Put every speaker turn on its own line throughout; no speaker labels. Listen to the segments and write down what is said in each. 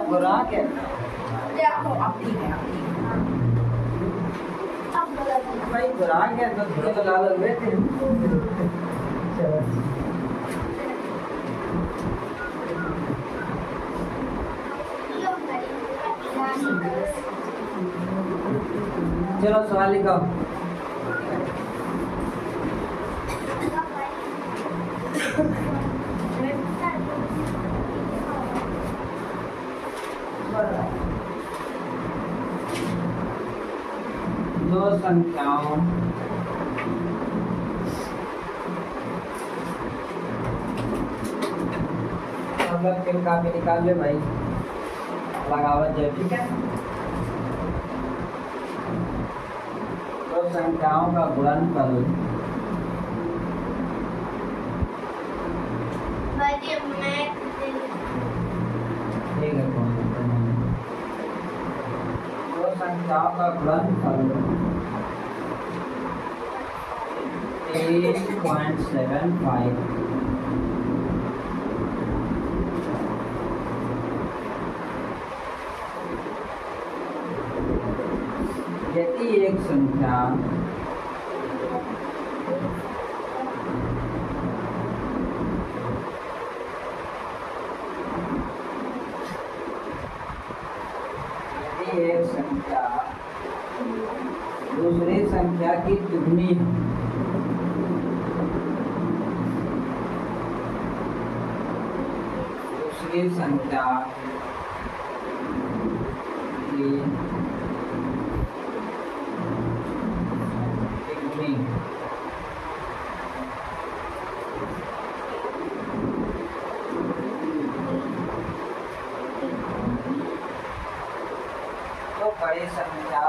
खुराक है
देखो अब ठीक है, अब ठीक है। अब गलत है।
भाई खुराक है तो थोड़ा तो ला लो बेटे। चलो सवाल लिखो। दो संख्याओं मतलब फिर काफी निकाल ले भाई, लगावत है ठीक है। दो संख्याओं का गुणनफल ठीक है, दो संख्याओं का गुणनफल 8.75 यदि एक संख्या दूसरी संख्या की दुगनी है, दूसरी संख्या की दुगनी तो बड़ी संख्या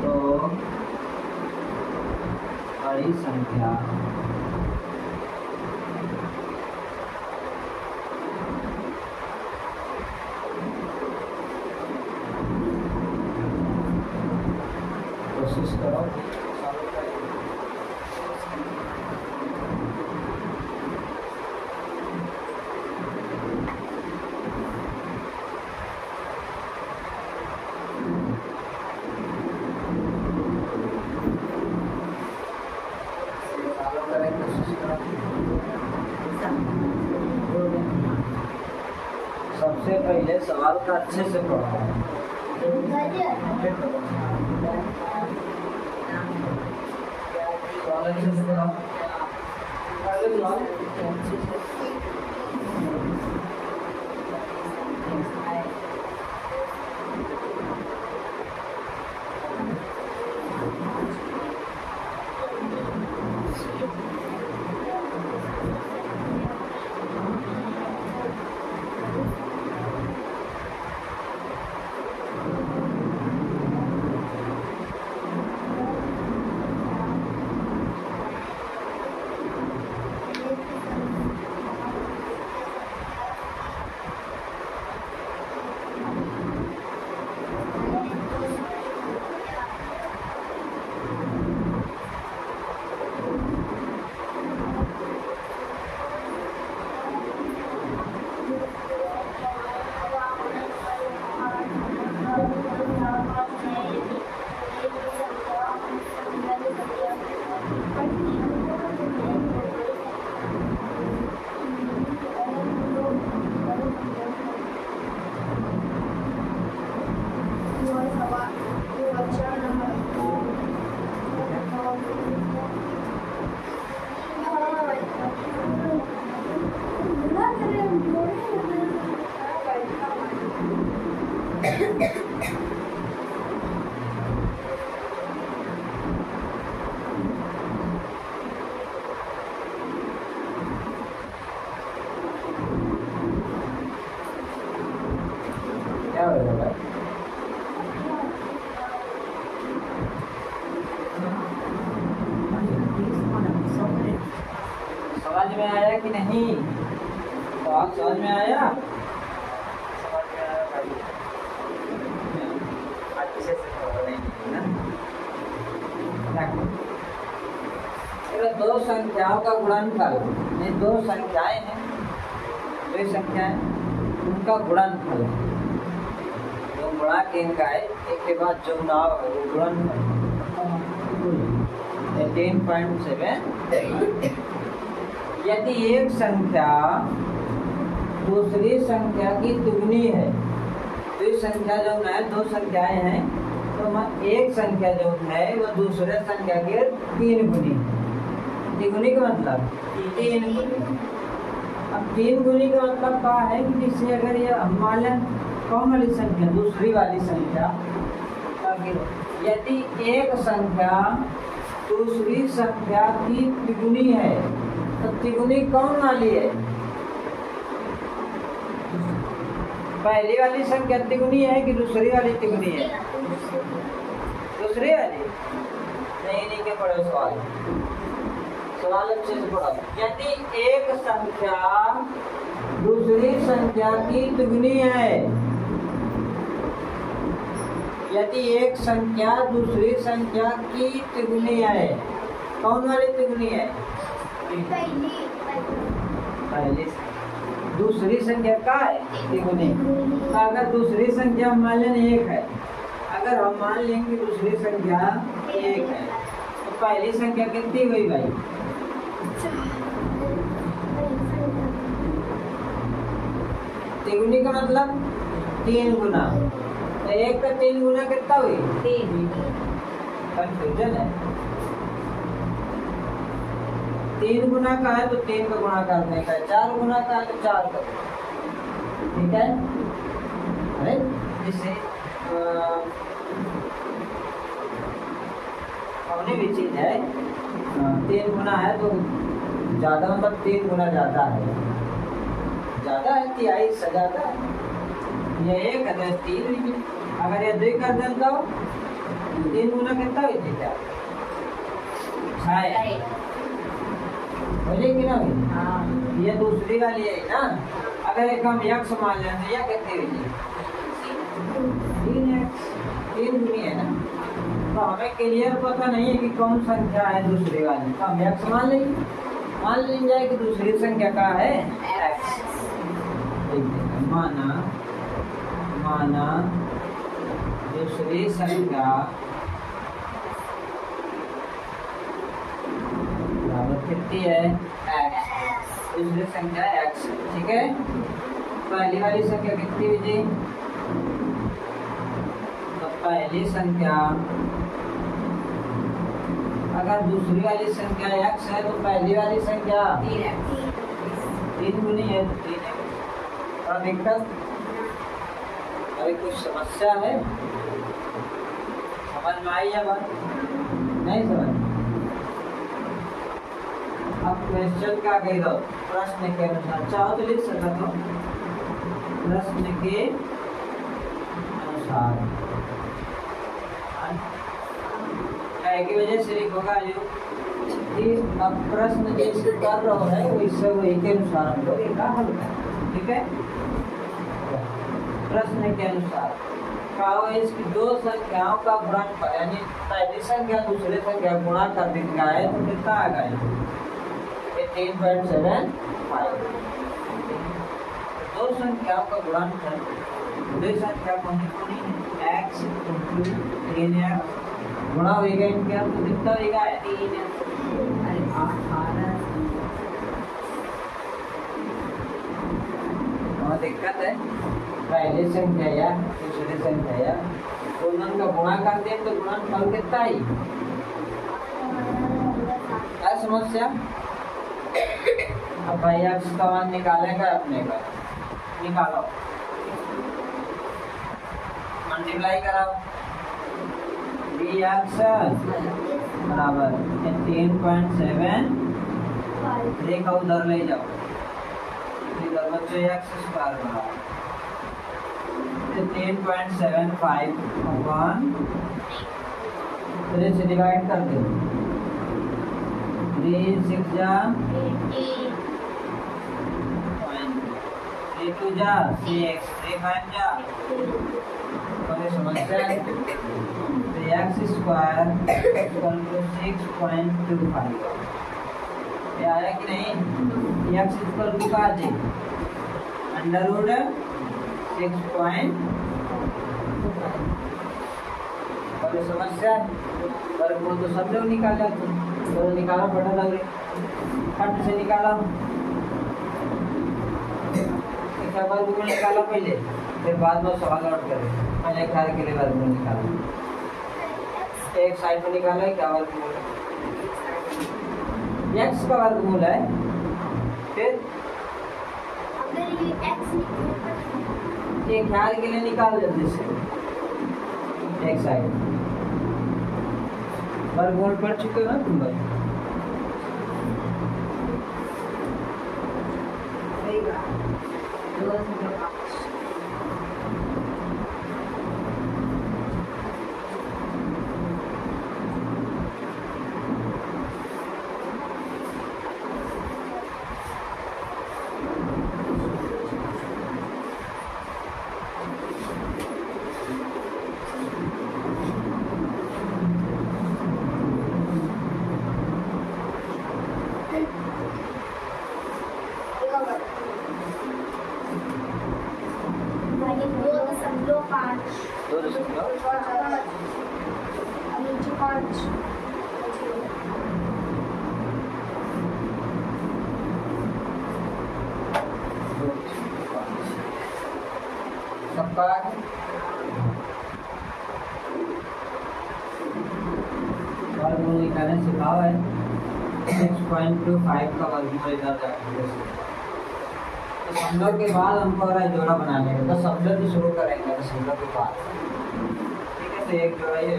तो बड़ी संख्या कोशिश करो सबसे पहले सवाल का अच्छे से पढ़ो। क्या हो रहा है? समझ में आया कि नहीं? तो आप समझ में आया? समझ में आया भाई? अच्छे से पढ़ो नहीं ना? दो संख्याओं का गुणनफल, ये दो संख्याएं हैं, वे संख्याएं उनका गुणनफल है। जो गुणा के इनका है एक के बाद जो नाव है वो गुणनफल 10.7। यदि एक संख्या दूसरी संख्या की दुगनी है, तो ये संख्या जो है दो संख्याएं हैं, तो एक संख्या जो है वो दूसरे संख्या के 3 गुनी। तिगुनी का मतलब 3 गुनी। अब 3 गुनी का मतलब क्या है कि जिससे अगर ये मान लें कौन वाली संख्या, दूसरी वाली संख्या, यदि एक संख्या दूसरी संख्या की तिगुनी है तो तिगुनी कौन वाली है? पहली वाली संख्या तिगुनी है कि दूसरी वाली तिगुनी है? दूसरी वाली। नहीं के पढ़ो सवाल अच्छे से पढ़ो। यदि एक संख्या दूसरी संख्या की तिगुनी है, यदि एक संख्या दूसरी संख्या की तिगुनी है, कौन वाली तिगुनी है? पहली। दूसरी संख्या का है तिगुनी। अगर दूसरी संख्या मान लें 1 है, अगर हम मान लेंगे दूसरी संख्या 1 है, तो पहली संख्या कितनी हुई भाई? तिगुनी का मतलब 3 गुना। तो 1 का 3 गुना कितना हुई? 3। कंफ्यूजन है। 3 गुना का है तो 3 का गुणा करने का है, 4 गुना का है तो 4 का। ठीक है। अरे जैसे अपनी भी चीज है, 3 गुना है तो ज्यादा, मतलब 3 गुना ज्यादा है, ज्यादा है 3 से ज्यादा है। ये 1 है तो 3 लीजिए। अगर ये 2 कर देता हो 3 गुना कितना हुई थी? क्या 6 बोले कि ना? हाँ। ये दूसरी वाली है ना। अगर एक हम यक्ष मान लें तो यह कितनी हुई? 3 गुनी है ना। तो हमें क्लियर पता नहीं है कि कौन संख्या है दूसरी वाली, तो हम यक्ष मान लेंगे। मान ली जाए कि दूसरी संख्या का है x। माना दूसरी संख्या कितनी है? x। दूसरी संख्या x। ठीक है। पहली वाली संख्या कितनी हुई थी? तो पहली संख्या, अगर दूसरी वाली संख्या x है तो पहली वाली संख्या 3 गुनी है तो 3 है। और दिक्कत, अरे कुछ समस्या है? समझ में आई है बात? नहीं समझ? अब क्वेश्चन क्या कह दो, प्रश्न के अनुसार चाहो तो लिख सकते हो, प्रश्न के अनुसार की वजह से लिखोगा जो कि अब प्रश्न जिससे कर रहा है वो इससे वही के अनुसार हम लोग इसका हल करें। ठीक है। प्रश्न के अनुसार कहो इसकी 2 संख्याओं का गुणनफल, यानी पहली संख्या दूसरी संख्या गुणा कर देगा है तो कितना आ गया? 3.75। 2 संख्याओं का गुणनफल, 2 संख्या को x × 3x गुणा होगा, इनके तो कितना होगा? 3x। अरे 18। दिक्कत है, पहली संख्या या दूसरी संख्या या दोनों का गुणा कर दे तो गुणनफल कितना ही? क्या समस्या? अब भाई x का मान निकालेगा अपने का, निकालो, मल्टीप्लाई कराओ। dx बराबर 3.7, देखो उधर ले जाओ, इधर बच्चों x स्क्वायर बराबर 3.75 अपॉन 3 से डिवाइड कर दो, 3 6 जा 3 2 जा 6, 3 5 जा, कोई समस्या है? x स्क्वायर इक्वल टू 6.25 ये आया कि नहीं? x इक्वल टू का जी अंडर रूट 6.25 और ये समस्या वर्गमूल तो सब लोग निकाल जाते हैं, तो निकाला पड़ा लग रही फट से निकाला क्या वर्गमूल निकाला पहले, फिर बाद में सवाल आउट करें। पहले खार के लिए वर्गमूल निकाला, एक साइड में निकाला है क्या वर्गमूल, x का वर्गमूल है, फिर
अगर ये x
एक ख्याल के लिए निकाल जल्दी से, एक साइड वर्गमूल पढ़ चुके हो ना तुम भाई, दो दशमलव सबका वर्गमूल निकालने सिखाओ है 6.25 का वर्गमूल इधर जाएगा। तो दशमलव के बाद हमको आ रहा है जोड़ा बनाने का, दशमलव से शुरू करेंगे दशमलव के बाद, ठीक है। तो एक जोड़ा ये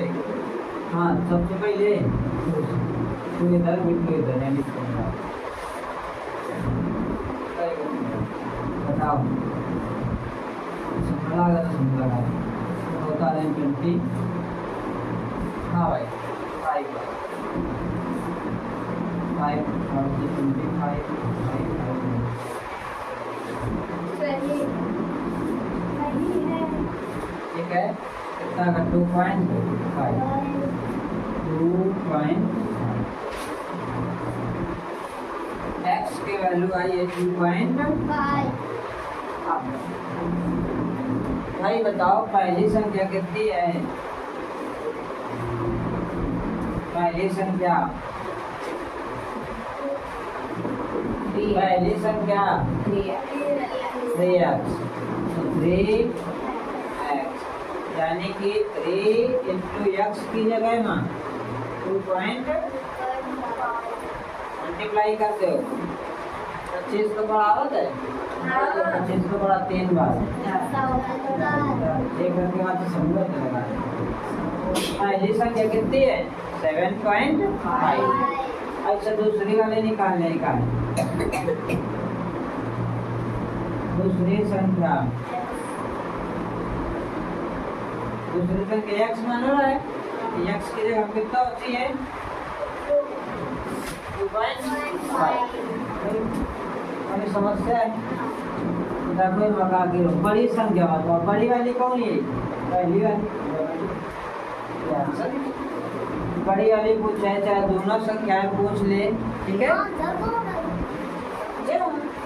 हाँ सबसे पहले तू इधर बिट्टू इधर यानी बताओ लगा दशमलव लगा होता है 20 हाँ भाई 5 ठीक है। कितना का 2.5 x की वैल्यू आई है 2.5। भाई बताओ पहली संख्या कितनी है, पहली संख्या पहली संख्या 3x, तो 3x यानी कि 3 इंटू एक्स की जगह ना 2 मल्टीप्लाई करते हो, 25 को बढ़ावत है 25 को बढ़ा 3 बार एक करके बाद समझ लगा। पहली संख्या कितनी है 7.5। अच्छा दूसरी वाले निकालने का दूसरी संख्या x मान रहा है, x की जगह कितना होती है 2.5। समस्या है कोई मका के बड़ी संख्या बताओ, बड़ी वाली कौन है, पहली वाली बड़ी वाली पूछे चाहे दोनों संख्याएं पूछ ले, ठीक है।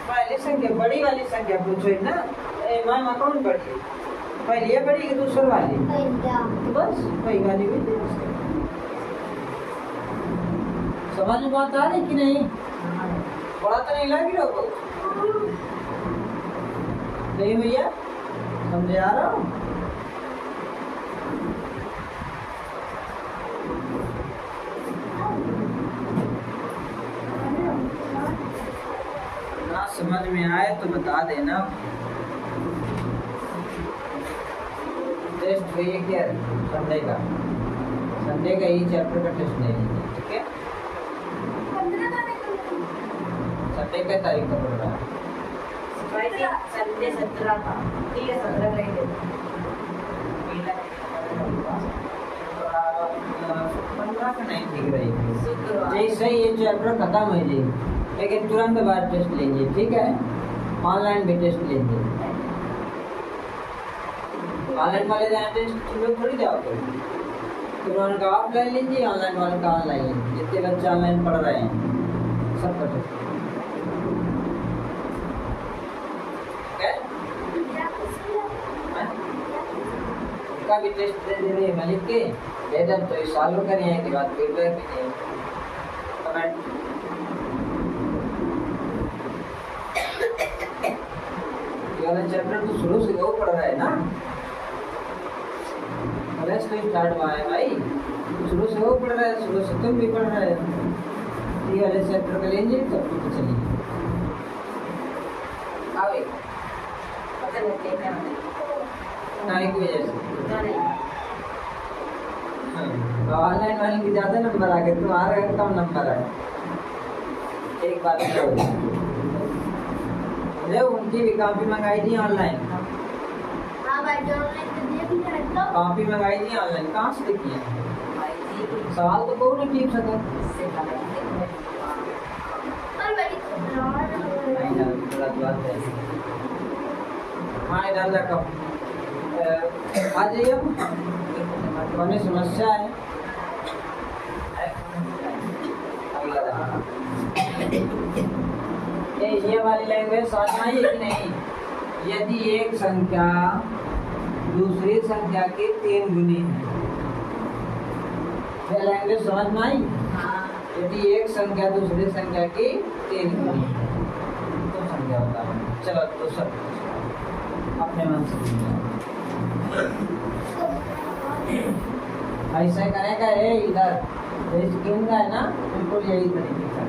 पहली संख्या बड़ी वाली संख्या पूछो ना, मामा कौन बड़ी पहली है बड़ी कि दूसरी वाली, तो बस पहली वाली भी समझ में बात आ रही कि नहीं, बड़ा तो नहीं लगी लोगों नहीं भैया, समझे आ रहा हूँ। ना समझ में आए तो बता देना। टेस्ट हुई क्या संडे का ही चैप्टर का टेस्ट ले लीजिए, ठीक है। संडे का तारीख का पड़ रहा है संडे 17 का, ठीक है 17 का ही दे 15 का नहीं ठीक रहेगी। जैसे ये चैप्टर खत्म हो जाएगी लेकिन तुरंत बाद टेस्ट लीजिए, ठीक है। ऑनलाइन भी टेस्ट लीजिए, ऑनलाइन वाले जाए टेस्ट लोग थोड़ी जाओ तो उनका ऑफलाइन लीजिए, ऑनलाइन वाले का ऑनलाइन लीजिए। जितने बच्चे ऑनलाइन पढ़ रहे हैं सबका टेस्ट, ठीक है। का भी टेस्ट दे दे रहे मलिक के दे दे तो इस सॉल्व करिए के बाद फीडबैक भी कमेंट ये वाला चैप्टर तो शुरू से वो पढ़ रहा है ना रेस्ट में स्टार्ट हुआ है भाई शुरू से वो पढ़ रहा है शुरू से तुम भी पढ़ रहे हो ये वाले चैप्टर का लेंगे तब तो चलिए आवे
पता नहीं क्या
नाई की वजह से तो ऑनलाइन वाले की ज़्यादा नंबर आ गए तुम्हारा कम नंबर है एक बात ले उनकी भी कॉपी मंगाई थी ऑनलाइन
हाँ भाई जो ऑनलाइन देख लिया है तो
कॉपी मंगाई थी ऑनलाइन कहाँ से देखी है सवाल तो कोई नहीं ठीक सका
पर बड़ी
नहीं यार गलत बात है हाँ इधर रखो आ जाइए कौन समस्या है ये वाली लैंग्वेज समझ में आई है कि नहीं यदि एक संख्या दूसरी संख्या के 3 गुनी है ये लैंग्वेज समझ में आई यदि एक संख्या दूसरी संख्या की 3 गुनी है तो संख्या होता है चलो दूसरा अपने मन से ऐसा करेगा है इधर स्क्रीन का है ना बिल्कुल यही तरीके का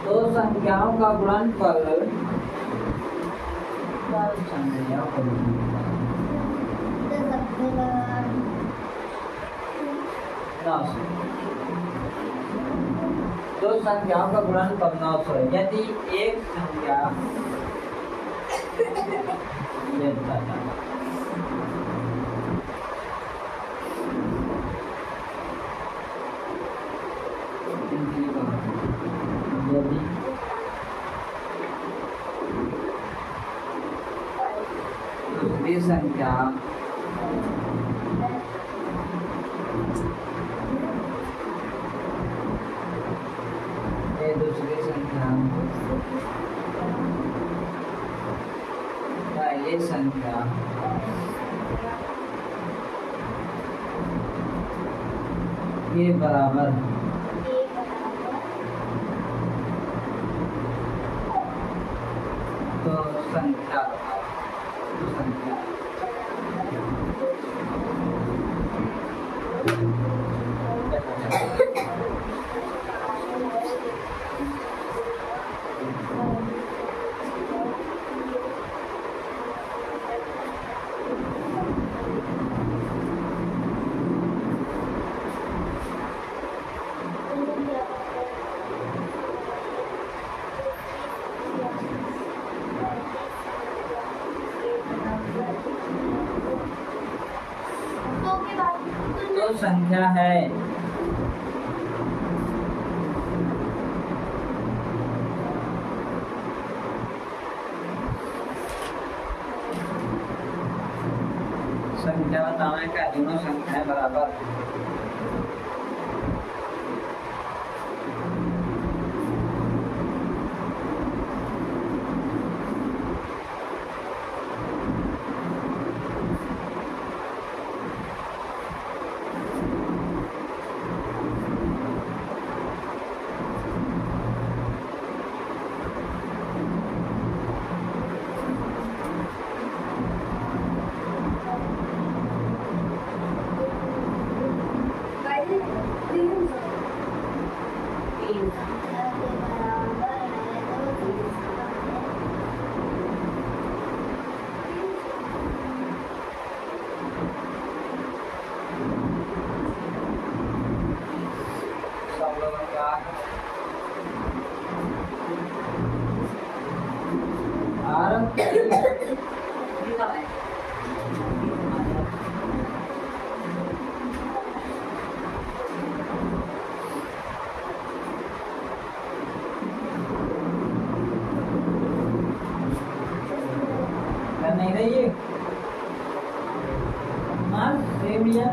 दो संख्याओं का गुणनफल दो संख्याओं का गुणनफल 900 है यदि एक संख्या यदि दूसरी संख्या दूसरी संख्या पहली संख्या के बराबर है तो संख्या तो संख्या है संख्या बताने का दोनों संख्याएं बराबर नहीं मिला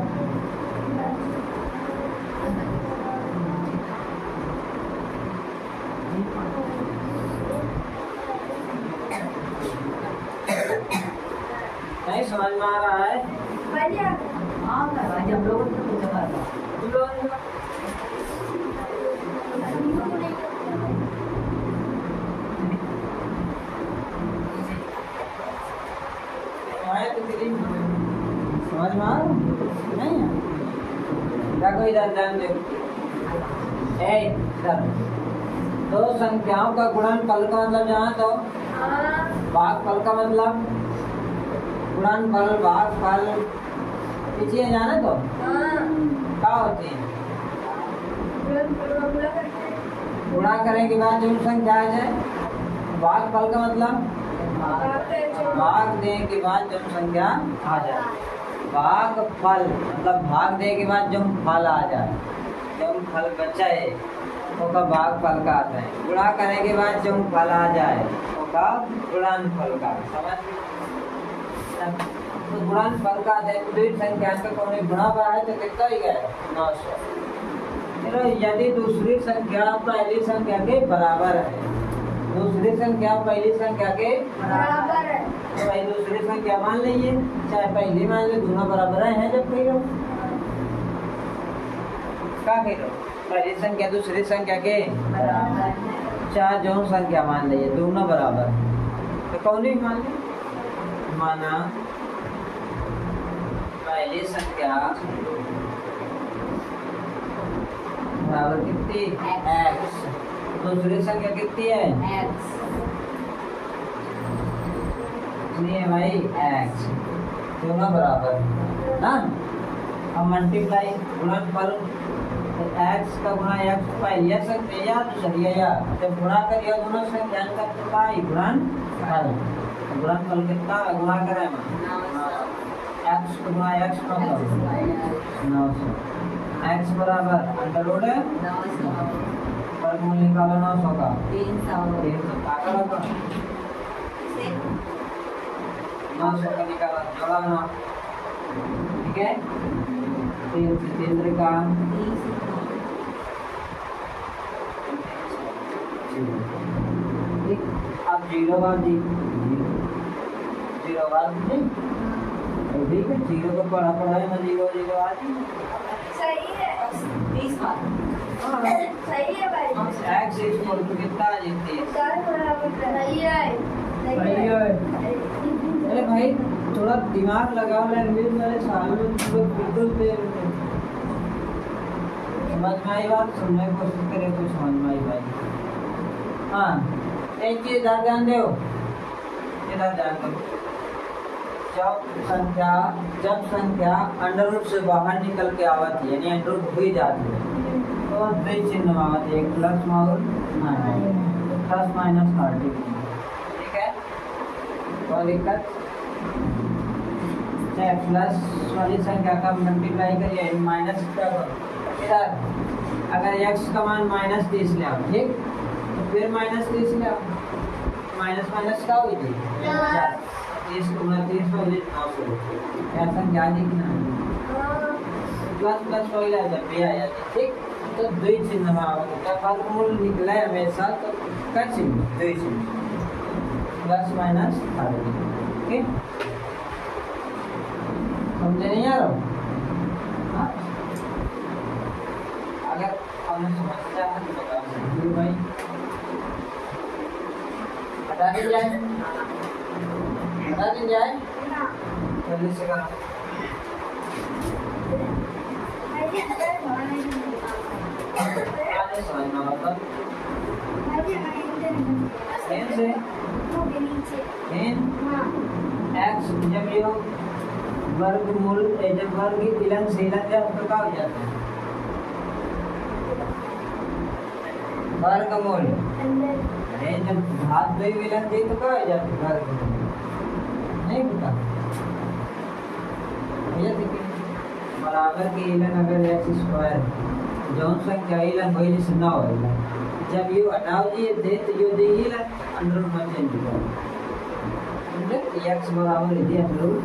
नहीं समझ में आ रहा है
हाँ जब लोग
तुम लोग आया तो तेरी समझ में आ रहा नहीं है क्या कोई ध्यान दे दो संख्याओं का गुणनफल का मतलब जहाँ तो भागफल का मतलब गुणनफल भागफल ये चीजें जाना तो क्या होती है गुणा करने के बाद जो संख्या आ जाए भागफल का मतलब भाग देने के बाद जब संख्या आ जाए भागफल मतलब भाग देने के बाद जब फल आ जाए जब फल बचे तो का भागफल का आता है गुणा करने के बाद जब फल आ जाए तो का गुणनफल का समझ तो गुणनफल का आता है दो संख्या का कौन गुणा पर है तो कितना ही गया 900 चलो यदि दूसरी संख्या पहली संख्या के बराबर है दूसरी संख्या पहली संख्या के
बराबर है
तो भाई दूसरी संख्या मान लीजिए चाहे पहली मान लीजिए दोनों बराबर हैं जब कही लो क्या कही लो पहली संख्या दूसरी संख्या के
बराबर
चाहे जो संख्या मान लीजिए दोनों बराबर तो कौन ही मान ली माना पहली संख्या बराबर कितनी x दूसरी संख्या कितनी है
x
नहीं है भाई x दोनों बराबर ना अब मल्टीप्लाई गुणनफल तो x का गुणा x पहली संख्या या दूसरी या जब गुणा करिए दोनों संख्या का तो भाई गुणनफल गुणनफल कितना है गुणा करें x को गुणा x का 900 x बराबर अंडर रूट है वर्गमूल निकालो 900 का 300 आकर रखो 900 का निकाला जोड़ा ना ठीक है 3 से 3 का ठीक अब 0 बार जी 0 बार जी ठीक है 0 को पढ़ा है मैं 0 आज
सही है 20 बार सही है भाई
x इक्वल टू कितना आ जाती है
सही है
अरे भाई थोड़ा दिमाग लगाओ लैंग्वेज मेरे सामने बिल्कुल समझ में आई बात सुनने की कोशिश करें कुछ समझ में आई भाई हाँ एक चीज इधर ध्यान दो इधर ध्यान दो जब संख्या अंडर रूट से बाहर निकल के आती है यानी अंडर रूट हुई जाती है तो दो चिन्ह आती है प्लस और प्लस माइनस 30 ठीक है कोई दिक्कत चाहे प्लस वाली संख्या का मल्टीप्लाई करिए माइनस क्या करो इधर अगर x का मान -30 ले आओ ठीक तो फिर -30 ले आओ माइनस माइनस क्या हुई थी 30 को 29 हो गई 900 क्या संख्या लिखना प्लस प्लस हो गया जब भी आ जाती ठीक तो दो चिन्ह जब वर्गमूल निकला है हमेशा तो क्या चिन्ह दो चिन्ह प्लस माइनस ठीक समझे नहीं यार अगर हमने समस्या है तो बता सकते भाई बता दी जाए जल्दी से करो आगे समझना होता से x जब ये वर्गमूल जब वर्ग विलन से हिलन जब तो क्या हो जाता है वर्गमूल अरे जब घात दो विलन दे तो क्या हो जाता है वर्गमूल नहीं पता भैया देखिए बराबर के इलन अगर x स्क्वायर जौन संख्या इलन वही जैसे ना होगा जब ये हटाओ जी दे तो ये दे इलन अंडर रूट में चेंज हो जाएगा x बराबर है अंडर रूट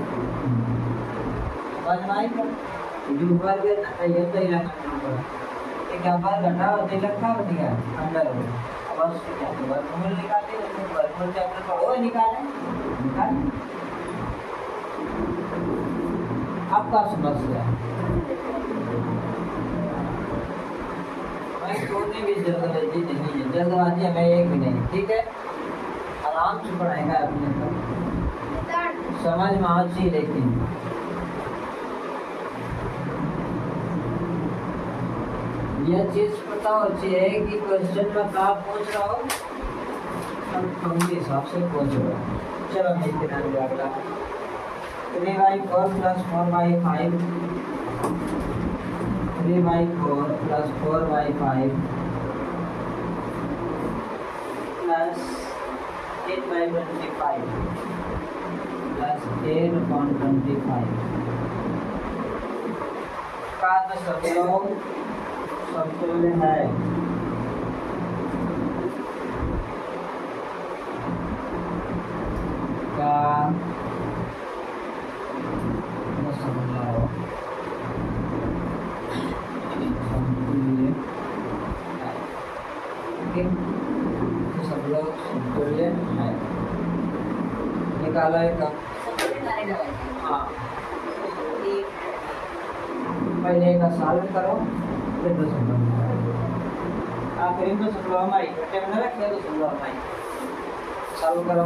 समझ में आई क्या? जो ऊपर के ये तो इलाका नंबर एक बार घटा और तिलक का बन गया अंदर हो बस क्या तो वर्गमूल निकालते हैं तो वर्गमूल चैप्टर पढ़ो निकालें आपका समस्या मैं सोने की जल्दबाजी नहीं है, जल्दबाजी हमें एक भी नहीं, ठीक है? आराम से पढ़ाएगा अपने को, समझ में आ चाहिए। लेकिन यह चीज पता हो चाहिए कि क्वेश्चन में क्या पूछ रहा हो, हम के हिसाब से पूछ रहे हो। चलो देखते हैं अगला 3/4 + 4/5 3/4 + 4/5 + 8/25 + 8/25 का समतुल्य है। का समतुल्य तो सब लोग समतुल्य है। निकाला है का हाँ पहले का सॉल्व करो फिर दशमलव आखिरी में दशमलव में घटे में रखे दशमलव में सॉल्व करो।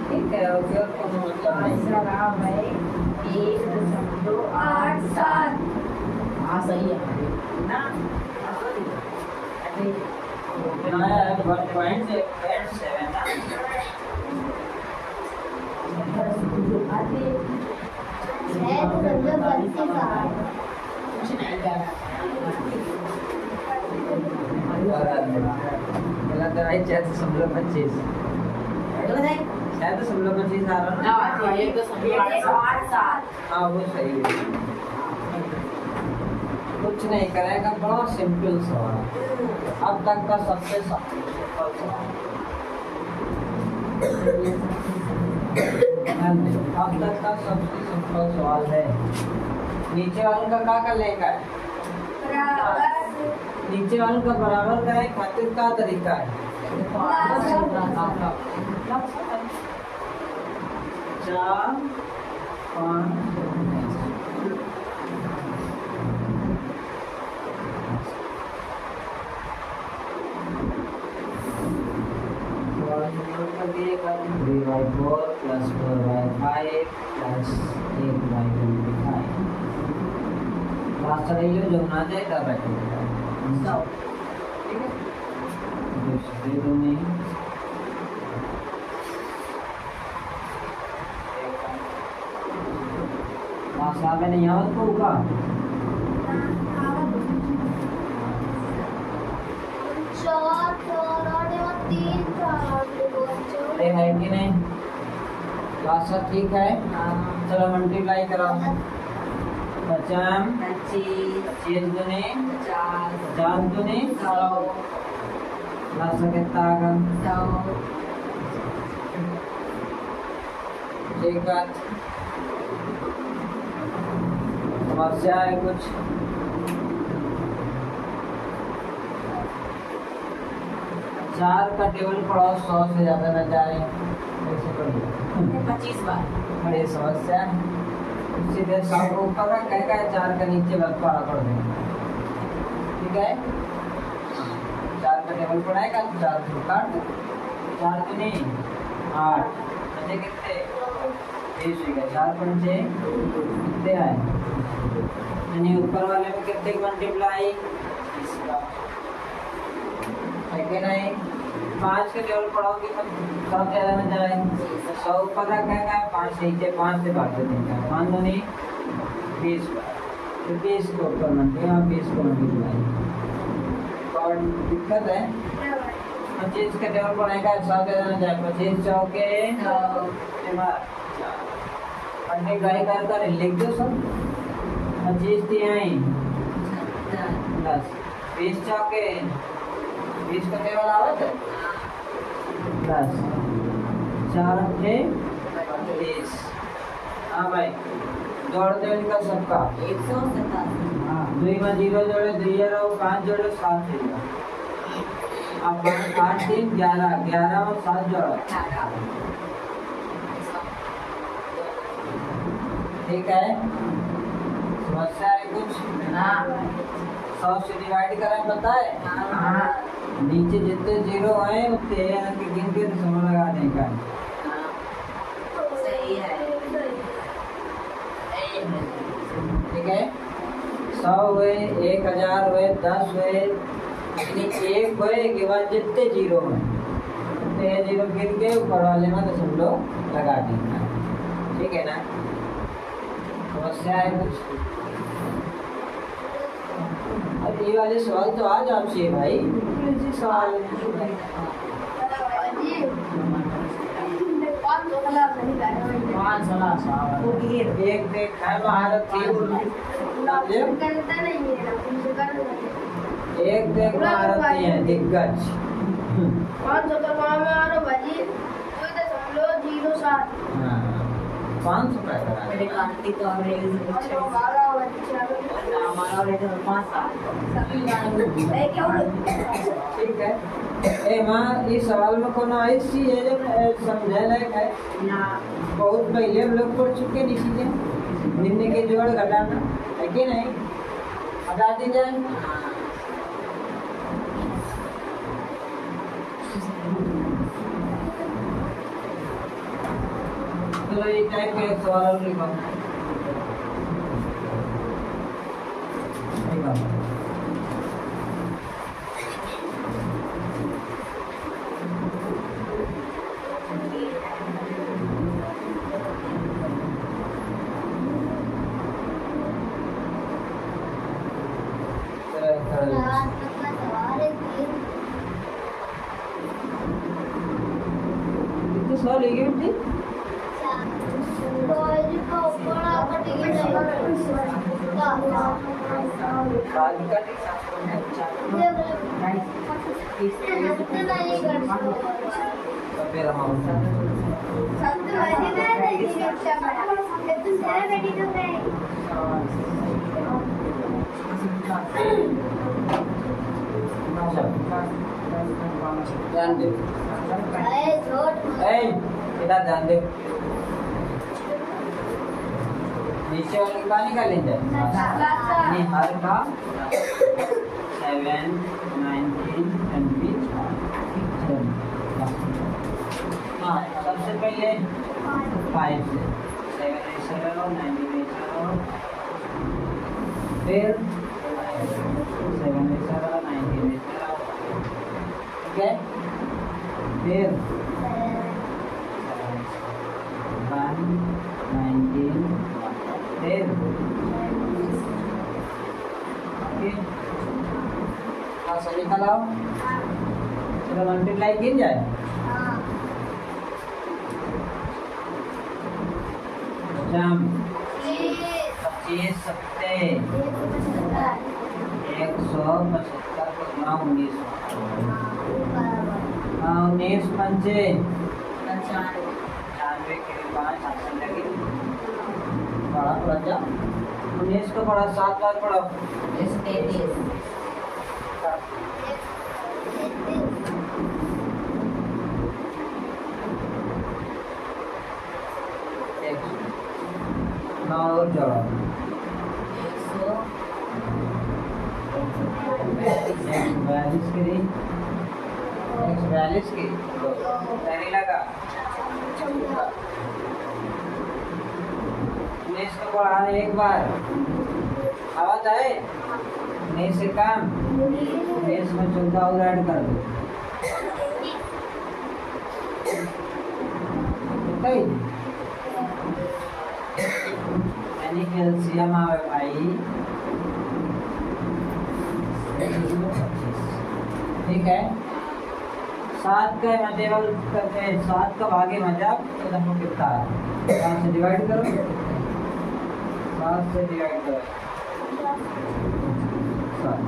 ठीक है और फिर कोनो मतलब नहीं
भाई 1.87 हाँ सही है ना
कितना है 1.7 ना हाँ वो सही है। कुछ नहीं करेगा, बड़ा सिंपल सवाल अब तक का सबसे सिंपल सवाल। अब तक का सबसे सिंपल सवाल है। नीचे वालों का क्या कर लेगा? नीचे वालों का बराबर करें खातिर का तरीका है 4 5 3/4 + 4/5 + 8/25 रास्ता जो ना जाए तब बैठेगा ठीक है। दूसरे दो नहीं रास्ता में नहीं आवत को का है कि नहीं? रास्ता ठीक है। चलो मल्टीप्लाई करो 50 6 दूनी 4 दूनी 100 रास्ता कितना आएगा? ठीक है। समस्या है कुछ? चार का टेबल पढ़ो 100 से ज्यादा न जाए ऐसे पढ़िए
25 बार
बड़ी समस्या सीधे 100 को ऊपर का कहेगा 4 का नीचे बस पारा पढ़ देंगे ठीक है। 4 का टेबल पढ़ाएगा 4 को काट दो 4 तो नहीं 8 बचे कितने 20 हो गए 4 पंचे कितने आए यानी ऊपर वाले में कितने मल्टीप्लाई है कि नहीं? 5 के टेबल पढ़ोगे तो 100 ज्यादा में जाए 100 ऊपर रखेगा 5 नीचे 5 से भाग देंगे 5 दूनी 20 तो 20 को ऊपर मल्टीप्लाई 20 को मल्टीप्लाई और दिक्कत है 25 के टेबल पढ़ेगा 100 ज्यादा में जाए 25 चौके मल्टीप्लाई कर लिख दो सब 25 तिहाई प्लस 20 चौके 20 का टेबल आवत है प्लस 4 8 40। हाँ भाई जोड़ दो इनका सबका।
187।
हाँ 2 में 0 जोड़े 2 रहो, 5 जोड़े 7 रहेगा। अब 8 3 11, 11 और 7 जोड़ो। ठीक है, समस्या है कुछ?
हाँ
100 से डिवाइड करें पता है?
हाँ
नीचे जितने 0 हैं उतने अंक गिन के दशमलव लगा दें का।
सही है।
ठीक है, 100 हुए, 1000 हुए, 10 हुए, एक हुए के बाद जितने 0 हैं उतने 0 गिन के ऊपर वाले में दशमलव लगा देंगे। ठीक है ना, समस्या है कुछ? अब ये वाले सवाल तो आज आपसे भाई, इसी सवाल एक देख है महारत थी, एक देख महारत थी है दिग्गज। 500 का करा।
मेरे कार्तिक तो
ठीक है, ए माँ इस सवाल में कोनो ऐसी है जब समझे लायक है
ना
बहुत पहले हम लोग पढ़ चुके नहीं चीजें। निम्न के जोड़ घटाना है कि नहीं, हटा दी जाए। चलो ये टाइप का एक सवाल और लिखो। कितने सवाल है ये बेटी? ध्यान दे, इधर ध्यान दे, नीचे वाले का निकालें जाए। निहार का 7 19 20। हाँ सबसे पहले 5 से 7 और 19 और फिर 7 और 19। ठीक है, फिर 1 19 फिर से निकल आओ। चलो मल्टीप्लाई गिन जाए। 25 सत्ते 175 19 19 पंचे 95 के 5 ऑप्शन लगे। बड़ा पड़ा जा 19 को बड़ा 7 बार पढ़ो। और जोड़ो 142 की 142 की नहीं लगा। 19 को पढ़ा एक बार आवाज आए। 19 से काम 19 में 14 और ऐड कर दो। यानी कैल्शियम आवे भाई। ठीक है, 7 का मल्टीपल करते हैं, 7 का भागे मजाक तो देखो कितना है। 7 से डिवाइड करो, 7 से डिवाइड करो 7।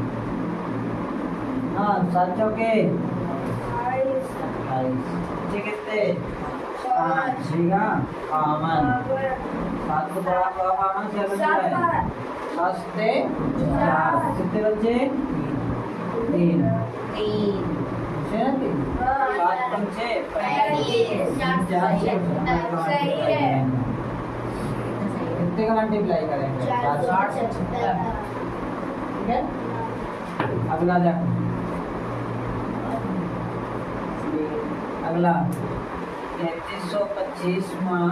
हाँ 7 चौके 28 कितने ठीक है आमन 7 को बड़ा आमन से बच्चे है 7 से 4 कितने बच्चे 3 5 पंचे 35 कितने का मल्टीप्लाई करेंगे 60 ठीक है अगला जा अगला 3325 में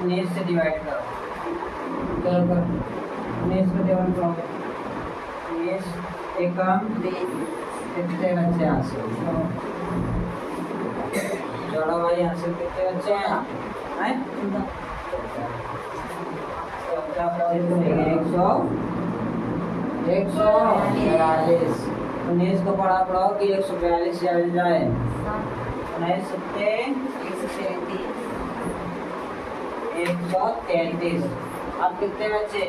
19 से डिवाइड करो चलो कर 19 को डिवाइड करो 19 एकम कितने बच्चे हासिल जोड़ो भाई हासिल कितने बच्चे हैं एक सौ 142 19 को पढ़ा पढ़ाओ कि 142 आ जाए 19 सत्ते 133 अब कितने बच्चे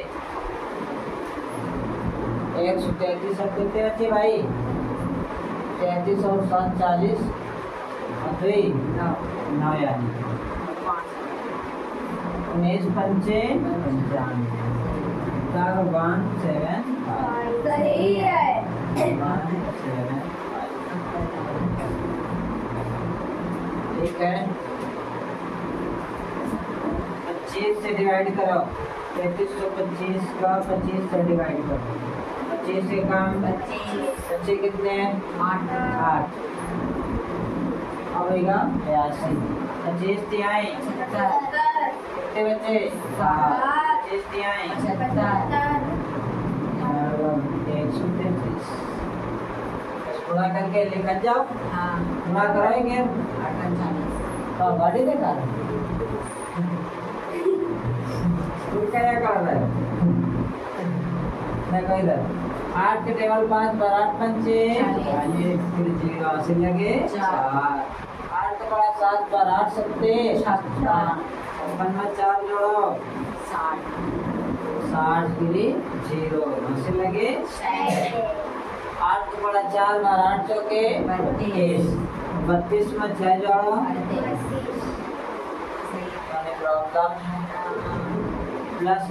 133 अब कितने बच्चे भाई 33 और 7 40 और 2 9 यानी 19 पंचे 95 1 7
सही है
1 7 ठीक है 25 से डिवाइड करो 3325 का 25 से डिवाइड करो 25 से कम 25 कितने 8 अब आएगा 82 25 तिहाई कितने बचे 25 तिहाई 133 गुणा करके लेकर जाओ गुणा कराएंगे तो गाड़ी देखा तू क्या कर रहा है मैं कह रहा 8 के टेबल 5 पर 8 पंचे 40 जीरो हासिल लगे 4 8 के बाद 7 पर 8 सत्ते 56 में 4 जोड़ो 60 गिरी जीरो हासिल लगे 8 के बाद 4 बार 8 चौके 32 में 6 जोड़ो प्लस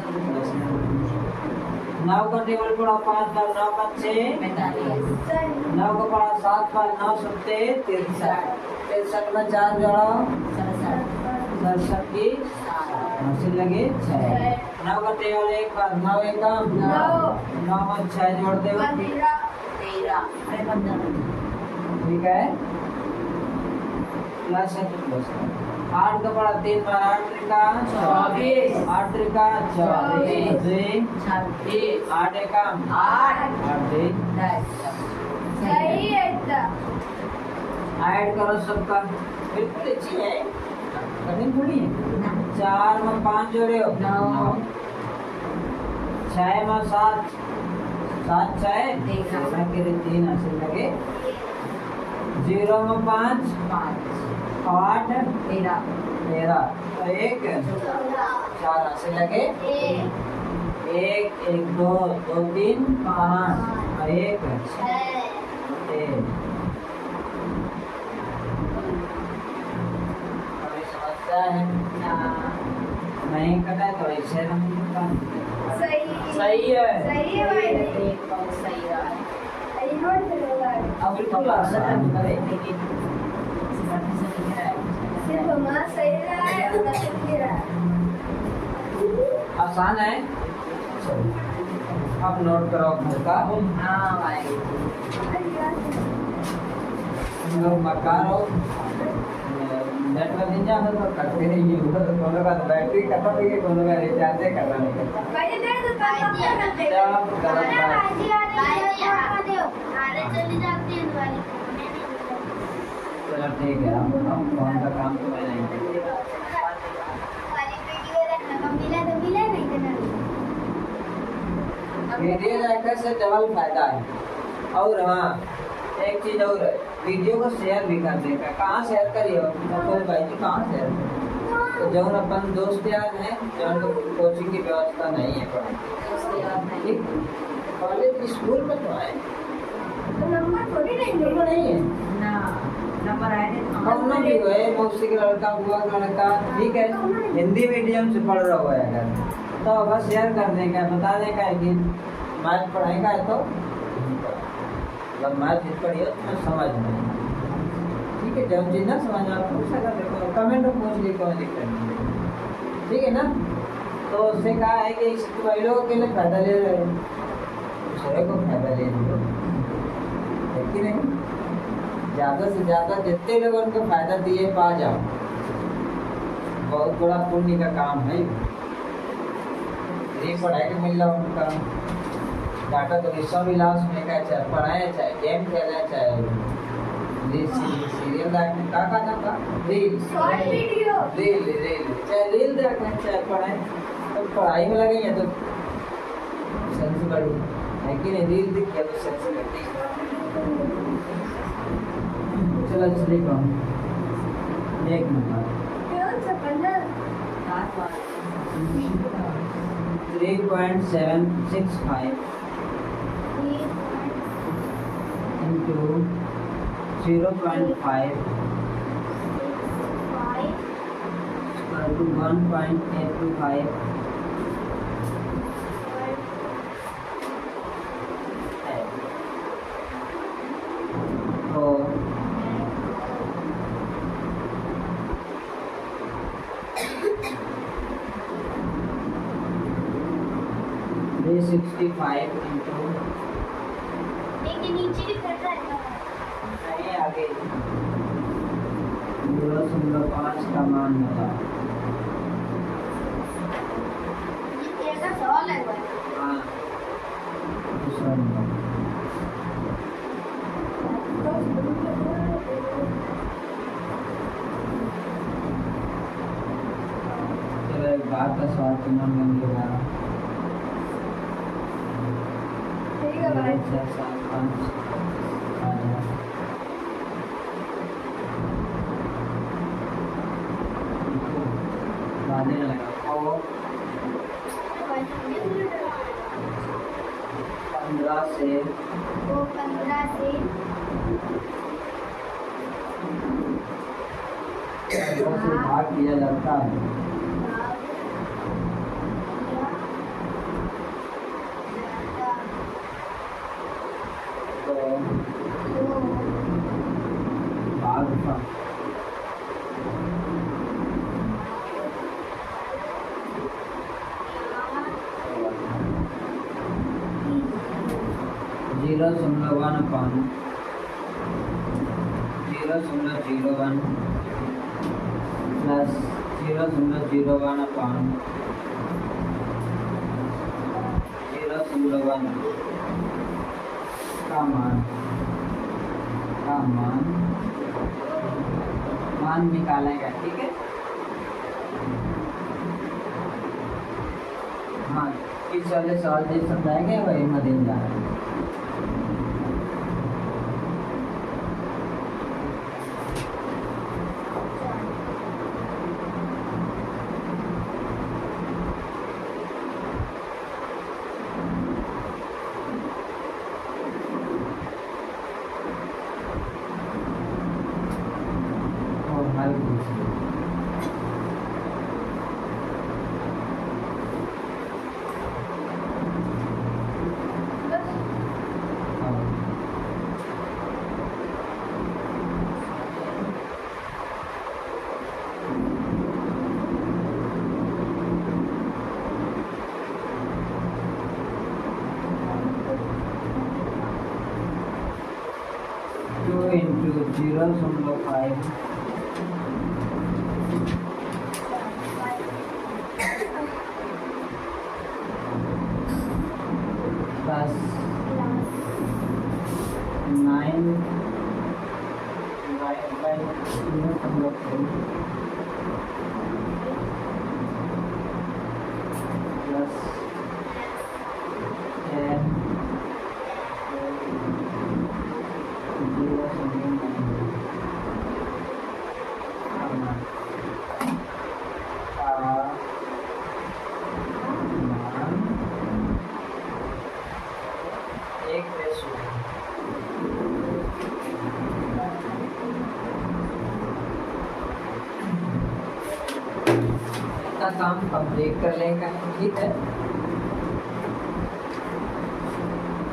9 का टेबल पड़ा 5 बार 9 पंचे 9 का पड़ा 7 बार 9 सत्ते 63 में 4 जोड़ो 67 की हासिल लगे 6 9 का टेबल 1 बार 9 एकम 9 में 6 जोड़ दे ठीक है प्लस 8 का पड़ा 3 बार 8 त्रिका 24 8 त्रिका 24 8 एकम 8
सही है
ऐड करो सबका बिल्कुल अच्छी है कठिन थोड़ी है 4 में 5 जोड़े हो 6 में 7 7 6 3 हासिल लगे 0 में 5 8 13 तो 1 4 हासिल लगे 1 1 2 2 3 5 और 1 समस्या है नहीं करना है तो ऐसे सही है अब बिल्कुल आसान है आसान है अब नोट करो घर का लोग मकान हो नेटवर्क नहीं जाता तो करते नहीं होगा तो कोनो का बैटरी खत्म हो गई कोनो का रिचार्ज करना नहीं चलो ठीक है हम फोन का काम तो मैं नहीं वीडियो देखने से डबल फायदा है और हाँ एक चीज और है वीडियो को शेयर भी करने का कहाँ शेयर करियो तो भाई जी कहाँ शेयर तो जब अपन दोस्त यार हैं जब कोचिंग की व्यवस्था नहीं है पढ़ाई कॉलेज स्कूल में तो है
नंबर थोड़ी नहीं
नहीं है
ना नंबर आए थे
कौन भी हो, मौसी का लड़का, बुआ का लड़का, ठीक है, हिंदी मीडियम से पढ़ रहा हुआ है अगर, तो बस शेयर कर देगा, बता देगा कि मैथ पढ़ाएगा है तो जब मैथ पढ़िए तो मैं समझ में, ठीक है, जब चीज ना समझ में आप पूछ सकते हो, कमेंट में पूछ ली, कोई दिक्कत नहीं, ठीक है ना। तो उससे कहा है कि कई लोगों के लिए फायदा ले रहे हैं, दूसरे को फायदा ले रहे हो, है कि नहीं, ज़्यादा से ज़्यादा जितने लोग उनको फायदा दिए पा जाओ, बहुत बड़ा पुण्य का काम है ये। पढ़ाई के मिल रहा उनका डाटा तो विश्वास में का, चाहे पढ़ाए, चाहे गेम खेले, चाहे सीरियल देखने का था, रील चाहे रील देखने, चाहे पढ़ाए, तो पढ़ाई में लगेंगे तो सेंस बढ़ी, है कि नहीं, रील दिख गया तो सेंस बढ़ी। चलो चलिए कौन एक नंबर 3.765 into 0.5 equal to 1.825 तो 365 into नहीं आगे 0.5 का मान होगा। हाँ दूसरा नंबर चलो एक बात का सवाल तुम्हारे मन में लगा 4, 7, 5 लगा और 15 से भाग किया जाता है तो भाग का 0.1 upon 0.01 plus 0.01 upon 0.1 का मान निकालेगा, ठीक है। हाँ इस वाले सवाल जो समझाएंगे वही मदीन जा रहा है। into 0.5 plus 9 divided by 0.5 plus 10 एक काम कंप्लीट कर लेगा। ठीक है,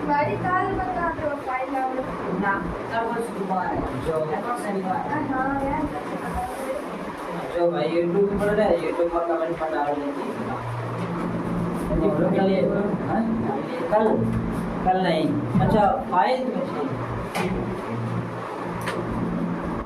हमारी काल बता दो फाइल डाउनलोड
ना तब वो शुक्रवार है
जो
लगभग शनिवार है।
हाँ यार
जो भाई यूट्यूब पर रहा है, यूट्यूब पर कमेंट पर डाल देंगे। के लिए हाँ? कल कल नहीं, अच्छा फाइल में